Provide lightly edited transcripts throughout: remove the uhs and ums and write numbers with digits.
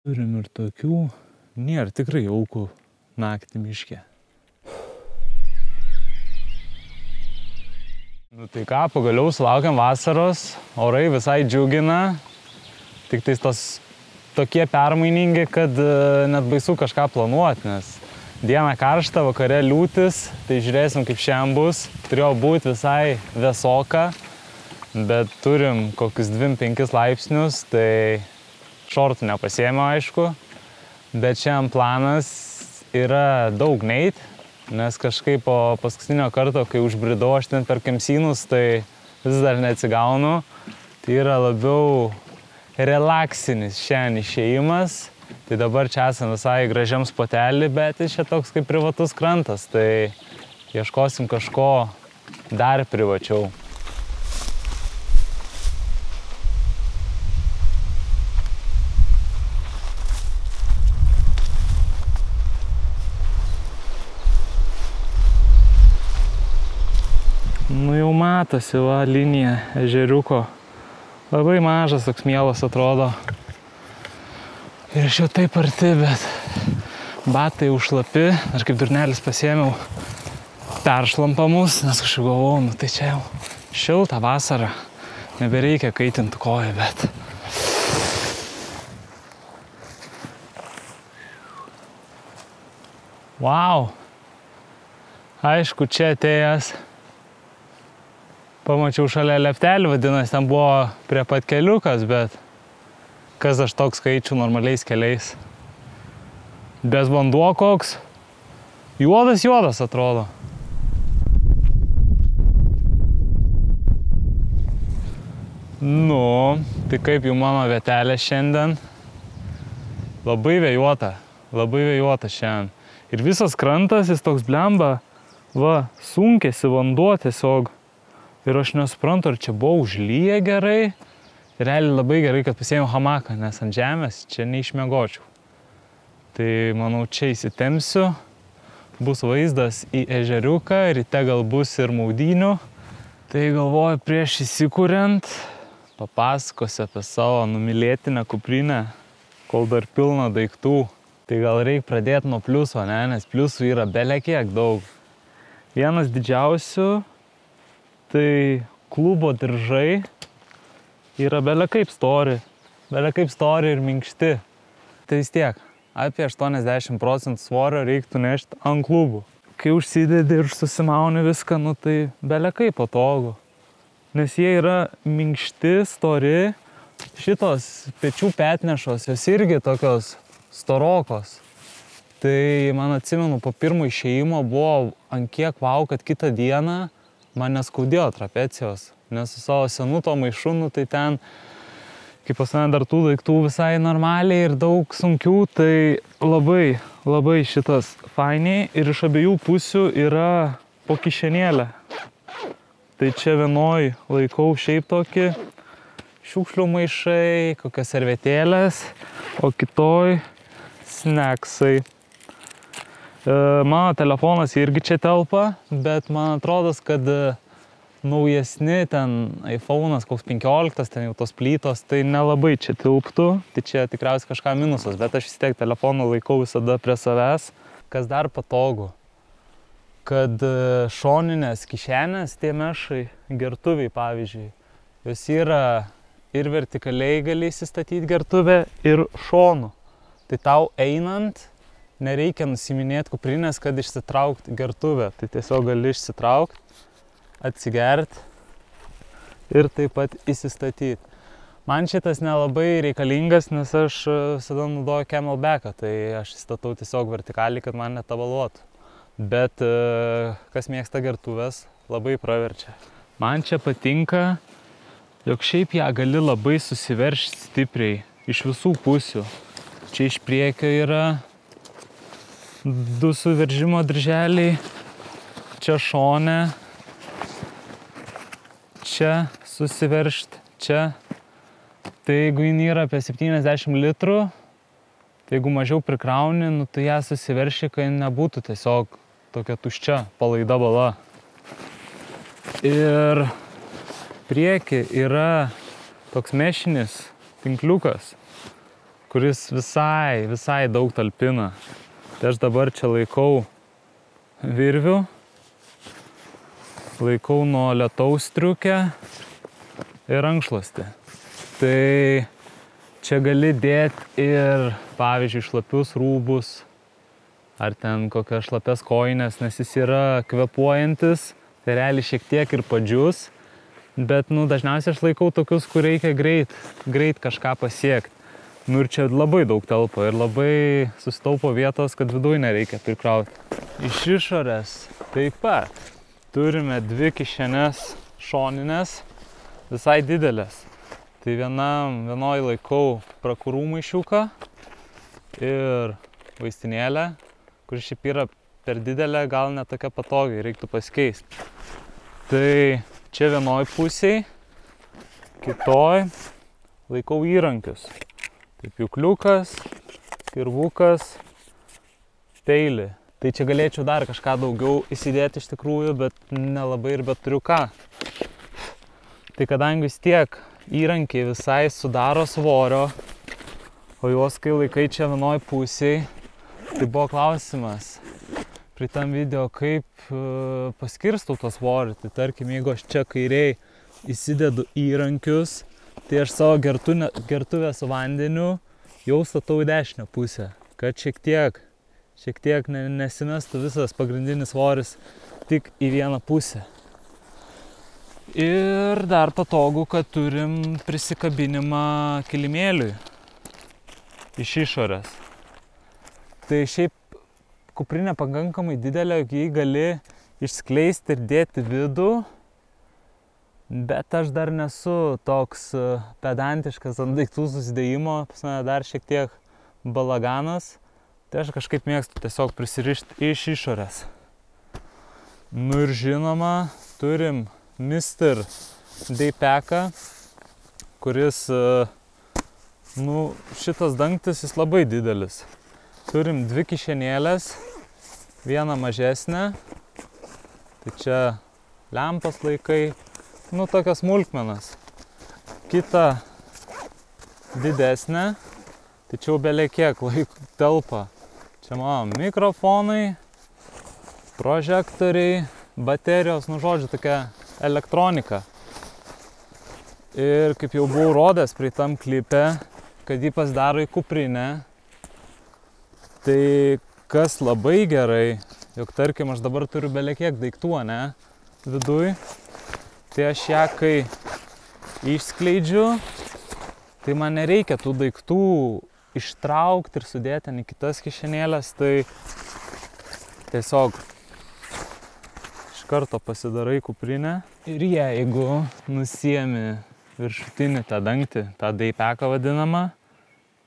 Turim ir tokių, nėra tikrai jaukų naktį miške. Nu tai ką, pagaliau sulaukiam vasaros, orai visai džiugina, tik tais tokie permainingi, kad net baisu kažką planuoti, nes diena karšta, vakare liūtis, tai žiūrėsim kaip šiandien bus. Turėjo būti visai vėsoka, bet turim kokius 2-5 laipsnius, tai šortų nepasiėmiau aišku, bet šiandien planas yra daug neit, nes kažkaip po paskutinio karto, kai užbridau aš ten per Kemsynus, tai vis dar neatsigaunu. Tai yra labiau relaksinis šiandien išėjimas. Tai dabar čia esam visai gražiam spotelį, bet čia toks kaip privatus krantas, tai ieškosim kažko dar privačiau. Nu jau matosi va linija ežeriuko. Labai mažas, toks mielas atrodo. Ir aš jau taip arti, bet batai užšlapi. Aš kaip durnelis pasiėmiau peršlampamus, nes kažkaip galvojau, nu tai čia jau šilta vasara. Nebereikia kaitinti koją, bet... Vau! Aišku, čia atėjęs. Pamačiau šalia leptelį, vadinasi, ten buvo prie pat keliukas, bet kas aš toks skaičiu normaliais keliais. Bez vanduo koks. Juodas atrodo. Nu, tai kaip jau mano vietelė šiandien. Labai vėjuota šiandien. Ir visas krantas, jis toks blemba, va, sunkėsi vanduo tiesiog. Ir aš nesuprantu, ar čia buvo užlyję gerai. Realiai labai gerai, kad pasiėmiau hamaką, nes ant žemės čia neišmiegočiau. Tai manau, čia įsitempsiu. Bus vaizdas į ežeriuką, ryte gal bus ir maudynių. Tai galvoju, prieš įsikuriant, papasakosiu apie savo numylėtinę kuprinę, kol dar pilna daiktų. Tai gal reikia pradėti nuo pliuso, ne? Nes pliusų yra belekiek daug. Vienas didžiausių, tai klubo diržai yra belekaip stori ir minkšti. Tai vis tiek, apie 80% svorio reiktų nešti ant klubų. Kai užsidedi ir susimauni viską, nu tai belekaip patogu. Nes jie yra minkšti, stori. Šitos pečių petnešos, jos irgi tokios storokos. Tai man atsimenu, po pirmo išėjimo buvo ant kiek vau, kad kitą dieną man neskaudėjo trapecijos, nes su savo senu to maišu, nu tai ten, kaip pas mane dar tų daiktų visai normaliai ir daug sunkių, tai labai šitas fainiai ir iš abiejų pusių yra po kišenėlę. Tai čia vienoj laikau šiaip tokį šiukšlių maišai, kokios servetėlės, o kitoj snacksai. Mano telefonas irgi čia telpa, bet man atrodo, kad naujesni ten iPhone'as, koks 15, ten jau tos plytos, tai nelabai čia tilptų. Tai čia tikriausiai kažką minusas, bet aš vis tiek telefoną laikau visada prie savęs. Kas dar patogu, kad šoninės kišenės, tie mešai, gertuviai pavyzdžiui, jos yra ir vertikaliai gali įsistatyti gertuvę, ir šonu. Tai tau einant nereikia nusiminėti kuprinės, kad išsitraukti gertuvę. Tai tiesiog gali išsitraukti, atsigerti ir taip pat įsistatyti. Man šitas nelabai reikalingas, nes aš visada naudoju Camelbacką, tai aš įstatau tiesiog vertikaliai, kad man netavaluotų. Bet kas mėgsta gertuvės, labai praverčia. Man čia patinka, jog šiaip ją gali labai susiveržti stipriai iš visų pusių. Čia iš priekio yra 2 suveržimo dirželiai, čia šone, čia susiveržti, čia. Tai jeigu jin yra apie 70 litrų, tai jeigu mažiau prikrauni, nu, tai ją susiverši, kad nebūtų tiesiog tokia tuščia palaida bala. Ir prieki yra toks mešinis tinkliukas. kuris visai daug talpina. Tai aš dabar čia laikau virvių, laikau nuo lietaus striukę ir rankšluostį. Tai čia gali dėti ir, pavyzdžiui, šlapius rūbus, ar ten kokias šlapias kojines, nes jis yra kvepuojantis, tai realiai šiek tiek ir padžius, bet dažniausiai aš laikau tokius, kur reikia greit kažką pasiekti. Ir čia labai daug telpa ir labai susitaupo vietos, kad viduj nereikia prikrauti. Iš išorės taip pat turime 2 kišenes šoninės, visai didelės. Tai vienoj laikau prakurų maišiuką ir vaistinėlę, kur šiaip yra per didelė, gal ne tokia patogiai, reiktų pasikeisti. Tai čia vienoj pusėj, kitoj laikau įrankius. Tai pjūkliukas, kirvukas, peilį. Tai čia galėčiau dar kažką daugiau įsidėti iš tikrųjų, bet nelabai ir bet turiu ką. Tai kadangi vis tiek įrankiai visai sudaro svorio, o juos kai laikai čia vienoj pusėj, tai buvo klausimas pritam video, kaip paskirstau tą svorį. Tai tarkim, jeigu aš čia kairiai įsidedu įrankius, tai aš savo gertuvę su vandeniu jau statau į dešinę pusę, kad šiek tiek nesimestų visas pagrindinis svoris tik į vieną pusę. Ir dar patogu, kad turim prisikabinimą kilimėliui iš išorės. Tai šiaip kuprinė pakankamai didelė, jį gali išskleisti ir dėti vidų, bet aš dar nesu toks pedantiškas ant daiktų susidėjimo, pas mane dar šiek tiek balaganas, tai aš kažkaip mėgstu tiesiog prisirišti iš išorės. Ir žinoma, turim Mr. Daypacką, kuris, šitas dangtis jis labai didelis. Turim 2 kišenėlės, vieną mažesnę, tai čia lempas laikai, tokias smulkmenas. Kita didesnė, tai čia jau belekiek laiko telpa. Čia mano mikrofonai, prožektoriai, baterijos, žodžiu, tokia elektronika. Ir kaip jau buvau rodęs prie tam klipe, kad jį pasidaro į kuprinę, tai kas labai gerai, jog tarkim aš dabar turiu belekiek daiktų, viduj, tai aš ją kai išskleidžiu, tai man nereikia tų daiktų ištraukti ir sudėti į kitas kišenėlės, tai tiesiog iš karto pasidarai kuprinę. Ir jeigu nusiemi viršutinį tą dangtį, tą Daypacką vadinamą,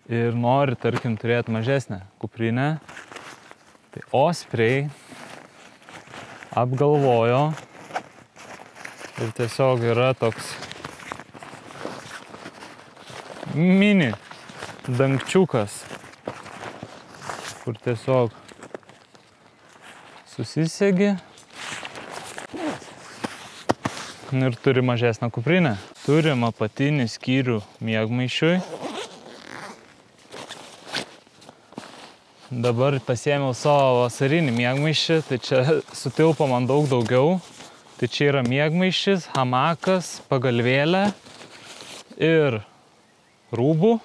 ir nori, tarkim, turėti mažesnę kuprinę, tai Osprey apgalvojo ir tiesiog yra toks mini dangčiukas, kur tiesiog susisegi ir turi mažesnę kuprinę. Turim apatinį skyrių miegmaišiui. Dabar pasiėmiau savo vasarinį miegmaišį, tai čia sutilpo man daug daugiau. Tai čia yra miegmaišis, hamakas, pagalvėlė ir rūbų.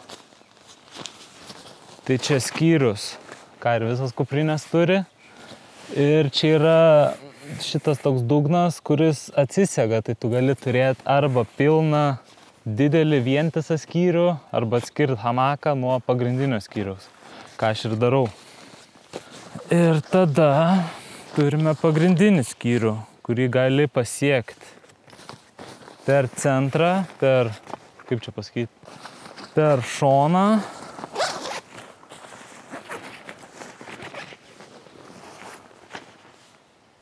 Tai čia skyrius, ką ir visas kuprinės turi. Ir čia yra šitas toks dugnas, kuris atsisega, tai tu gali turėti arba pilną didelį vientisą skyrių, arba atskirti hamaką nuo pagrindinio skyriaus, ką aš ir darau. Ir tada turime pagrindinį skyrių, kurį gali pasiekti per centrą, kaip čia pasakyti, per šoną.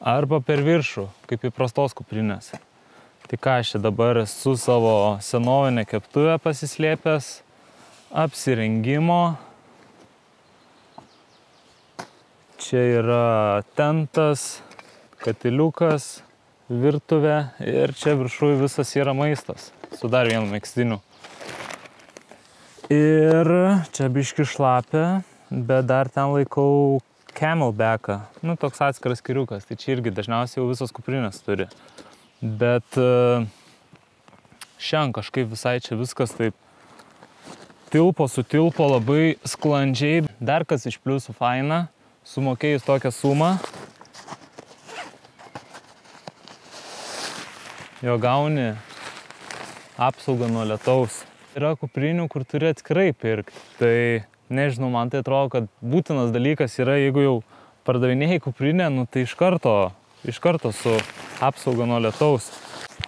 Arba per viršų, kaip įprastos kuprinės. Tai ką aš čia dabar esu savo senovinę keptuvę pasislėpęs, apsirengimo. Čia yra tentas, katiliukas, virtuvė ir čia viršui visas yra maistas su dar vienu megztiniu. Ir čia biški šlapia, bet dar ten laikau camelbacką. Nu, toks atskiras skiriukas, tai čia irgi dažniausiai jau visos kuprinės turi. Bet šiandien kažkaip visai čia viskas taip sutilpo labai sklandžiai. Dar kas iš pliusų faina, sumokėjus tokią sumą, jo gauni apsaugą nuo lietaus. Yra kuprinių, kur turi atskirai pirkti. Tai nežinau, man tai atrodo, kad būtinas dalykas yra, jeigu jau pardavinėjai kuprinę, nu tai iš karto su apsauga nuo lietaus.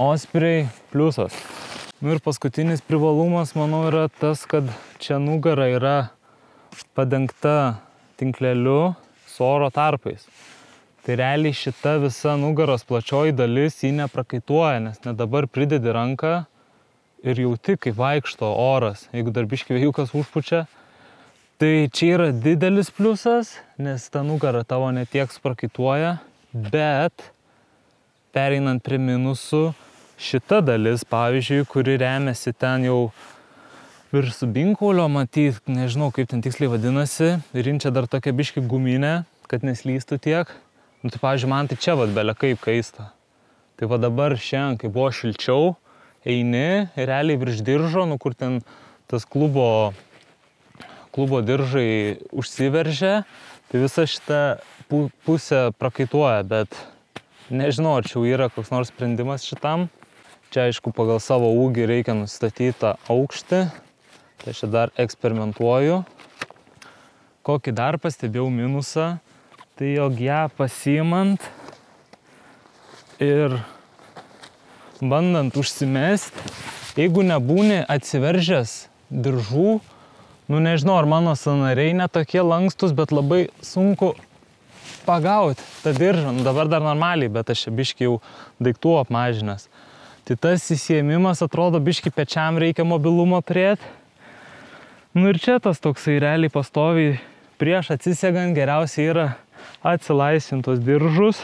Osprey pliusas. Nu ir paskutinis privalumas, manau, yra tas, kad čia nugara yra padengta tinkleliu su oro tarpais. Tai realiai šita visa nugaros plačioji dalis jį neprakaituoja, nes net dabar pridedi ranką ir jauti, kaip vaikšto oras, jeigu dar biškį vėjukas užpučia. Tai čia yra didelis pliusas, nes ta nugara tavo netiek sprakaituoja, bet pereinant prie minusų, šita dalis, pavyzdžiui, kuri remiasi ten jau virš subinkaulio, matyt, nežinau kaip ten tiksliai vadinasi, ir čia dar tokia biškį guminė, kad neslystų tiek. Nu tai, pavyzdžiui, man tai čia bele kaip kaista. Tai va dabar šiandien, kai buvo šilčiau, eini ir realiai virš diržo, nu kur ten tas klubo diržai užsiveržia, tai visa šita pusė prakaituoja, bet nežinau, ar čia yra koks nors sprendimas šitam. Čia, aišku, pagal savo ūgį reikia nustatyti tą aukštį, tai aš čia dar eksperimentuoju. Kokį dar pastebėjau minusą, tai jog ją pasiimant ir bandant užsimesti, jeigu nebūni atsiveržęs diržų, nu nežinau, ar mano sąnariai netokie lankstus, bet labai sunku pagauti tą diržą. Nu dabar dar normaliai, bet aš čia biškį jau daiktų apmažinęs. Tai tas įsiėmimas atrodo biškį pečiam reikia mobilumo turėti. Nu ir čia tas toksai realiai pastoviai prieš atsisegant geriausiai yra atsilaisvintos diržus,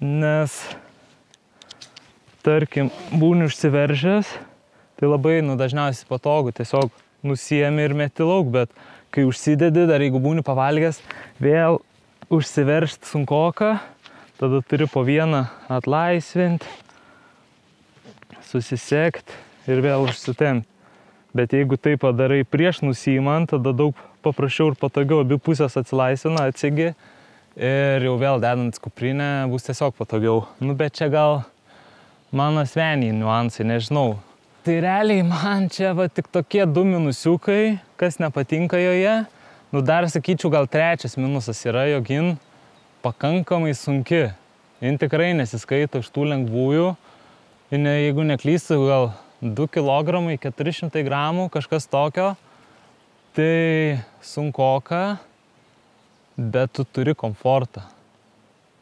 nes tarkim, būni užsiveržęs, tai labai, nu, dažniausiai patogu, tiesiog nusiemi ir meti lauk, bet kai užsidedi, dar jeigu būni pavalgęs, vėl užsiveržti sunkoka, tada turi po vieną atlaisvinti, susisegti ir vėl užsitempti. Bet jeigu tai padarai prieš nusiimant, tada daug paprasčiau ir patogiau, abi pusės atsilaisvina, atsigi ir jau vėl dedant kuprinę bus tiesiog patogiau. Nu, bet čia gal mano asmeniniai niuansai, nežinau. Tai realiai man čia va tik tokie du minusiukai, kas nepatinka joje. Nu dar sakyčiau, gal trečias minusas yra, jog jin pakankamai sunki. Jin tikrai nesiskaito iš tų lengvųjų. Jin, jeigu neklystu, gal 2 kg, 400 gramų, kažkas tokio. Tai sunkoka, bet tu turi komfortą.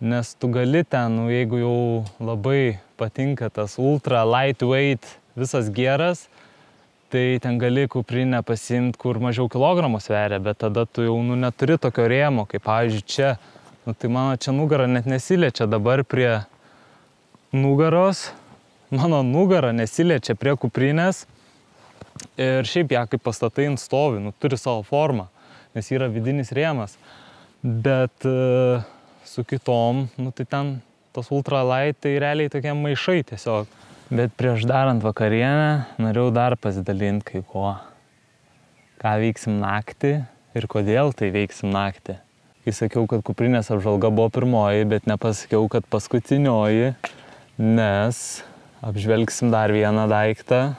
Nes tu gali ten, nu, jeigu jau labai patinka tas ultra lightweight visas geras, tai ten gali kuprinę pasiimti, kur mažiau kilogramų sveria, bet tada tu jau nu, neturi tokio rėmo, kaip pavyzdžiui čia. Nu, tai mano čia nugara net nesiliečia dabar prie nugaros. Mano nugara nesiliečia prie kuprinės. Ir šiaip ją kaip pastatai ant stovi, nu, turi savo formą, nes yra vidinis rėmas. Bet su kitom, nu, tai ten tos ultralight, tai realiai tokie maišai tiesiog. Bet prieš darant vakarienę, norėjau dar pasidalinti kai ko. Ką veiksim naktį ir kodėl tai veiksim naktį. Kai sakiau, kad kuprinės apžvalga buvo pirmoji, bet nepasakiau, kad paskutinioji, nes apžvelgsim dar vieną daiktą.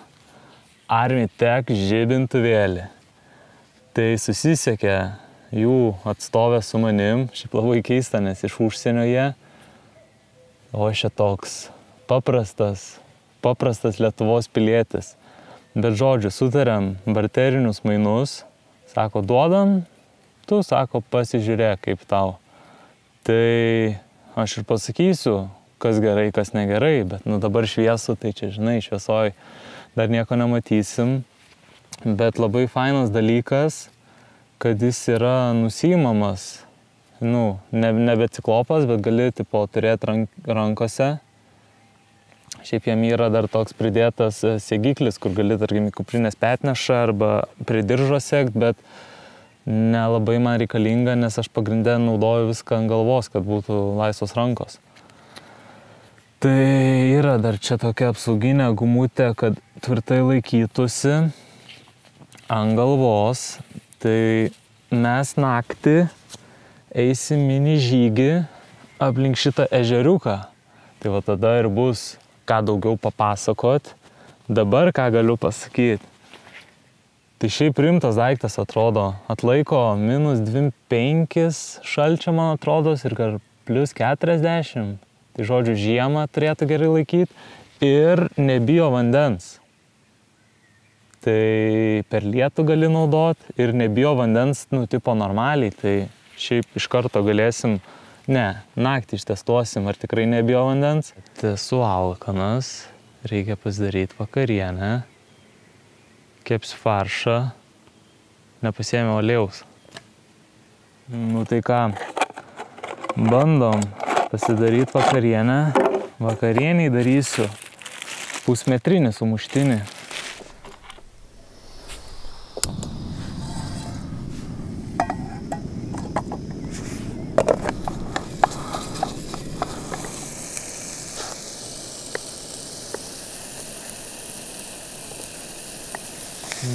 Armitech žibintuvėlį. Tai susisiekė jų atstovė su manim, šiaip labai keista, nes iš užsienio jie. O aš čia toks paprastas Lietuvos pilietis. Bet žodžiu, sutarėm barterinius mainus, sako, duodam, tu, sako, pasižiūrėk kaip tau. Tai aš ir pasakysiu, kas gerai, kas negerai, bet nu dabar šviesu, tai čia, žinai, šviesoj dar nieko nematysim. Bet labai fainas dalykas, kad jis yra nusiimamas, nu, nebe ciklopas, bet gali tipo turėti rankose. Šiaip jam yra dar toks pridėtas segiklis, kur gali, tarkim, į kuprinės petnešą arba prie diržo sekt, bet nelabai man reikalinga, nes aš pagrindę naudoju viską ant galvos, kad būtų laisvos rankos. Tai yra dar čia tokia apsauginė gumutė, kad tvirtai laikytųsi ant galvos. Tai mes naktį eisim mini žygį aplink šitą ežeriuką. Tai va tada ir bus ką daugiau papasakot. Dabar ką galiu pasakyti. Tai šiaip rimtas daiktas atrodo. Atlaiko -25 šalčio, man atrodo, ir +40. Tai žodžiu, žiemą turėtų gerai laikyti. Ir nebijo vandens. Tai per lietų gali naudot ir nebijo vandens, tipo normaliai. Tai šiaip iš karto galėsim, naktį ištestuosim, ar tikrai nebijo vandens. Esu alkanas, reikia pasidaryti vakarienę. Kepsiu faršą, nepasiėmiau aliejaus. Nu tai ką, bandom pasidaryti vakarienę. Vakarieniai darysiu pusmetrinį sumuštinį.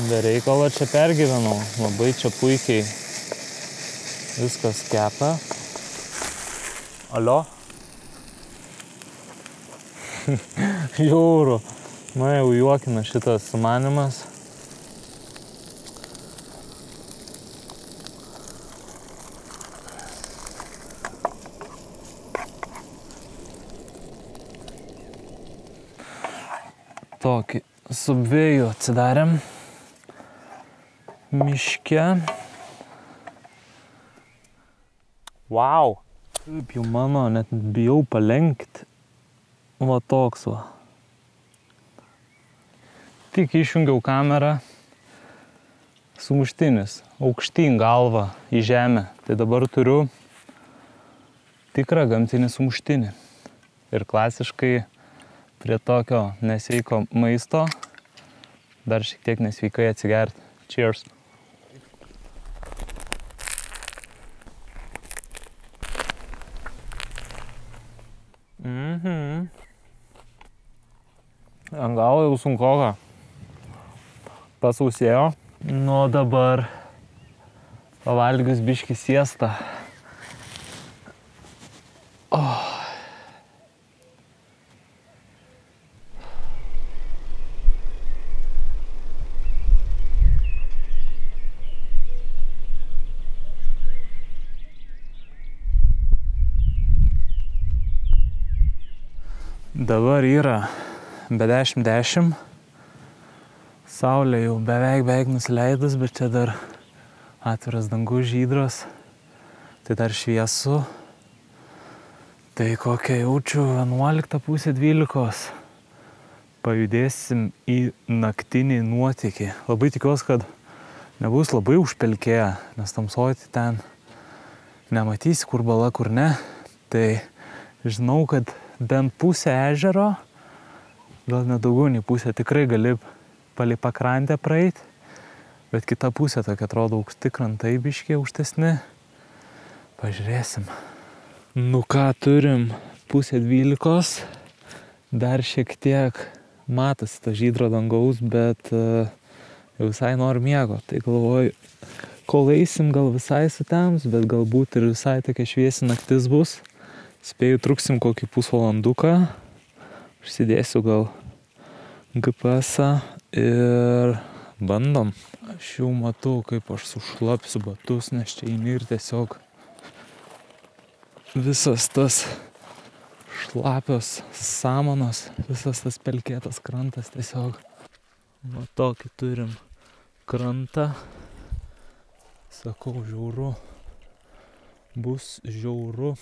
Be reikalo čia pergyvenau, labai čia puikiai viskas kepa. Alio? Jauru, mane jau juokina šitas sumanimas. Tokį subvėjų atsidarėm. Miške. Wow! Kaip jau mano, net bijau palenkti. Va toks va. Tik išjungiau kamerą. Sumuštinis. Aukštyn galva į žemę. Tai dabar turiu tikrą gamtinį sumuštinį. Ir klasiškai prie tokio nesveiko maisto dar šiek tiek nesveikai atsigerti. Cheers! Ant galo jau sunkoka. Pasausėjo. Nu dabar pavalgius biškį siestą. Dabar yra be 10:10. Saulė jau beveik nusileidus, bet čia dar atviras dangus, žydros. Tai dar šviesu. Tai kokią jaučiu 11, pusė 12. Pajudėsim į naktinį nuotykį. Labai tikiuosi, kad nebus labai užpelkėję, nes tamsoti ten nematysi, kur bala, kur ne. Tai žinau, kad bent pusę ežero, gal nedaugiau nei pusę, tikrai gali palei pakrantę praeiti, bet kita pusė tokia atrodo aukšti krantai biškiai aukštesni. Pažiūrėsim. Nu ką turim, 11:30, dar šiek tiek matosi to žydro dangaus, bet jau visai noriu miego. Tai galvoju, kol eisim, gal visai sutems, bet galbūt ir visai tokia šviesi naktis bus. Spėju, truksim kokį pusvalanduką. Užsidėsiu gal GPS-ą ir bandom. Aš jau matau, kaip aš sušlapsiu batus, nes čia eini ir tiesiog visas tas šlapios samanos, visas tas pelkėtas krantas tiesiog. Va tokį turim krantą. Sakau, žiauru. Bus žiauru.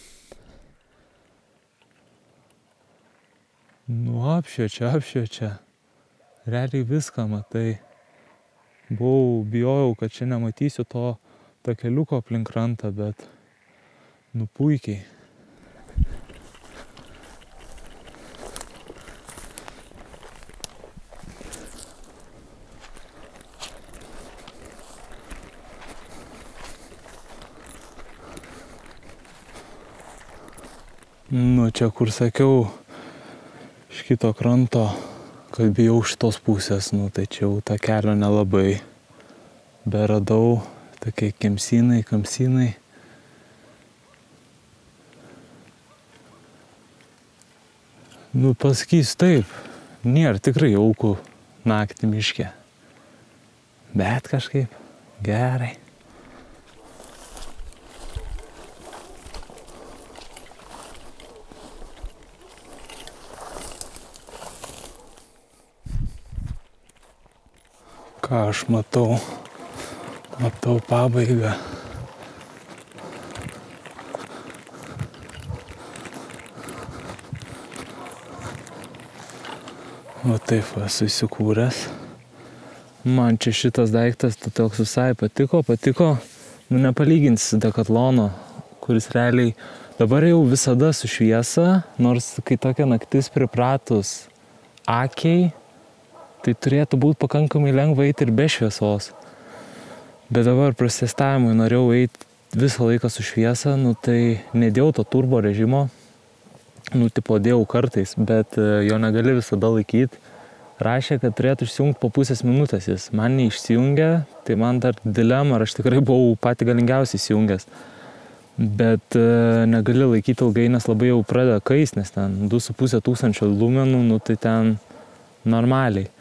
Nu, apšviečia. Realiai viską matai. Bijojau, kad čia nematysiu to keliuko aplink krantą, bet nu puikiai. Nu, čia kur sakiau, iš kito kranto, kad bijau šitos pusės, nu, tai čia jau tą kelio nelabai. Beradau tokie kamsynai. Nu, pasakysiu taip, nėra tikrai jaukų naktį miške, bet kažkaip gerai. Ką aš matau pabaigą. O taip esu įsikūręs. Man čia šitas daiktas toks visai patiko. Nu, nepalyginsi su Decathlonu, kuris realiai dabar jau visada su šviesa, nors kai tokia naktis pripratus akiai, tai turėtų būti pakankamai lengva eiti ir be šviesos. Bet dabar prasitestavimui norėjau eiti visą laiką su šviesa, nu tai nedėjau to turbo režimo, nu tipo dėjau kartais, bet jo negali visada laikyti. Rašė, kad turėtų išsijungti po pusės minutės jis. Man neišsijungė, tai man dar dilema, ar aš tikrai buvau patį galingiausiai įsijungęs. Bet negali laikyti ilgai, nes labai jau pradeda kaist, nes ten 2500 lumenų, nu tai ten normaliai.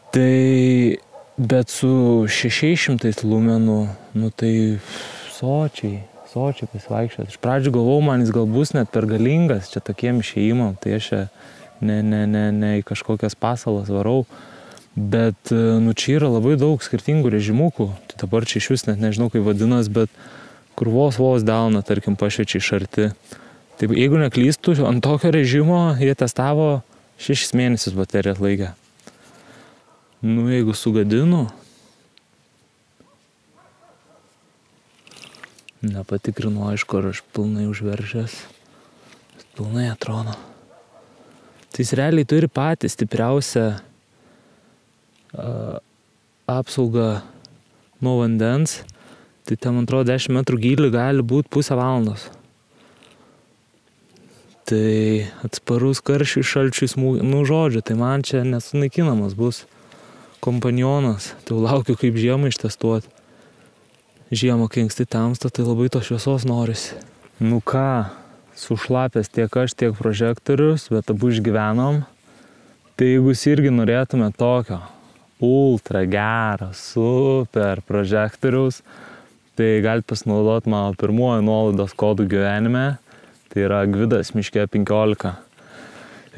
Tai, bet su 600 lumenų, nu tai sočiai pasivaikščiot. Iš pradžių galvojau, man jis gal bus net per galingas čia tokiem išėjimam, tai aš ne į kažkokias pasalas varau. Bet, nu čia yra labai daug skirtingų režimukų. Tai dabar čia iš vis net nežinau, kaip vadinas, bet kur vos delną, tarkim, pašviečia iš arti. Tai jeigu neklystu, ant tokio režimo jie testavo 6 mėnesius bateriją atlaikę. Nu, jeigu sugadinu, nepatikrinu, aišku, ar aš pilnai užveržęs, bet pilnai atrodo. Tai jis realiai turi patį stipriausią apsaugą nuo vandens, tai ten, man atrodo, 10 metrų gylį gali būti pusę valandos. Tai atsparus karščiui, šalčiui, nu žodžiu, tai man čia nesunaikinamas bus kompanionas. Tai laukiu, kaip žiemą ištestuoti. Žiemą, kai anksti tamsta, tai labai to šviesos norisi. Nu ką, sušlapęs tiek aš, tiek prožektorius, bet abu išgyvenom. Tai jeigu jūs irgi norėtume tokio ultra gero, super prožektoriaus, tai galite pasinaudoti mano pirmuoju nuolaidos kodu gyvenime. Tai yra Gvidas miške 15.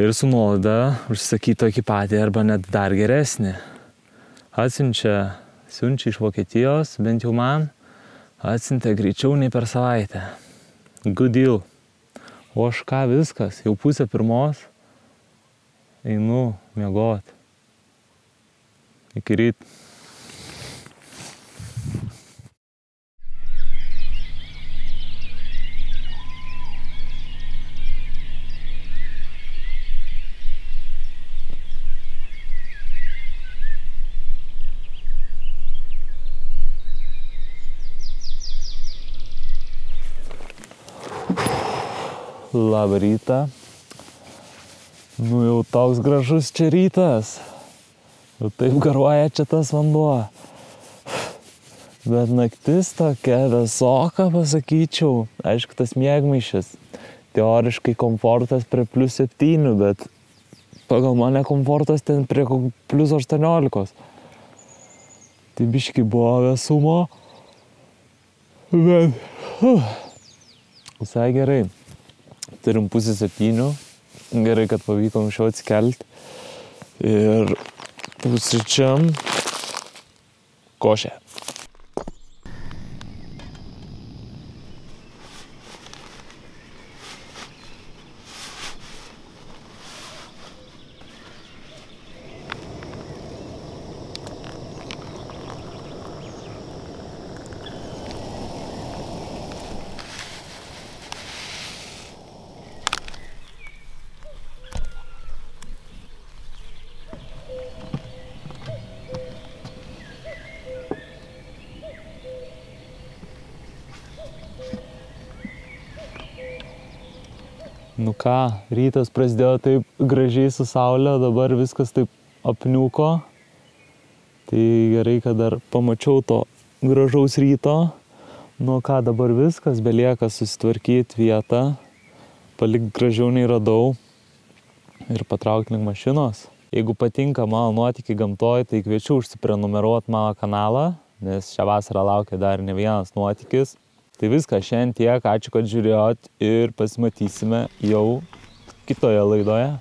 Ir su nuolaida užsisakyti tokį patį arba net dar geresnį. Siunčia iš Vokietijos, bent jau man, atsiuntė greičiau nei per savaitę. Good deal. O aš ką, viskas, jau 1:30 einu miegoti. Iki ryt. Labą rytą. Nu jau toks gražus čia rytas. Jau taip garuoja čia tas vanduo. Bet naktis tokia vėsoka, pasakyčiau. Aišku, tas miegmaišis. Teoriškai komfortas prie +7, bet pagal mane komfortas ten prie +18. Tai biški buvo vėsumo. Bet visai gerai. Turim 6:30. Gerai, kad pavyko anksčiau atsikelti. Ir pusryčiam košę. Nu ką, rytas prasidėjo taip gražiai su saulė, dabar viskas taip apniuko. Tai gerai, kad dar pamačiau to gražaus ryto. Nu ką, dabar viskas, belieka susitvarkyti vietą, palikti gražiau nei radau ir patraukti link mašinos. Jeigu patinka mano nuotykiai gamtoj, tai kviečiu užsiprenumeruoti mano kanalą, nes šią vasarą laukia dar ne vienas nuotykis. Tai viskas, šiandien tiek, ačiū, kad žiūrėjot ir pasimatysime jau kitoje laidoje.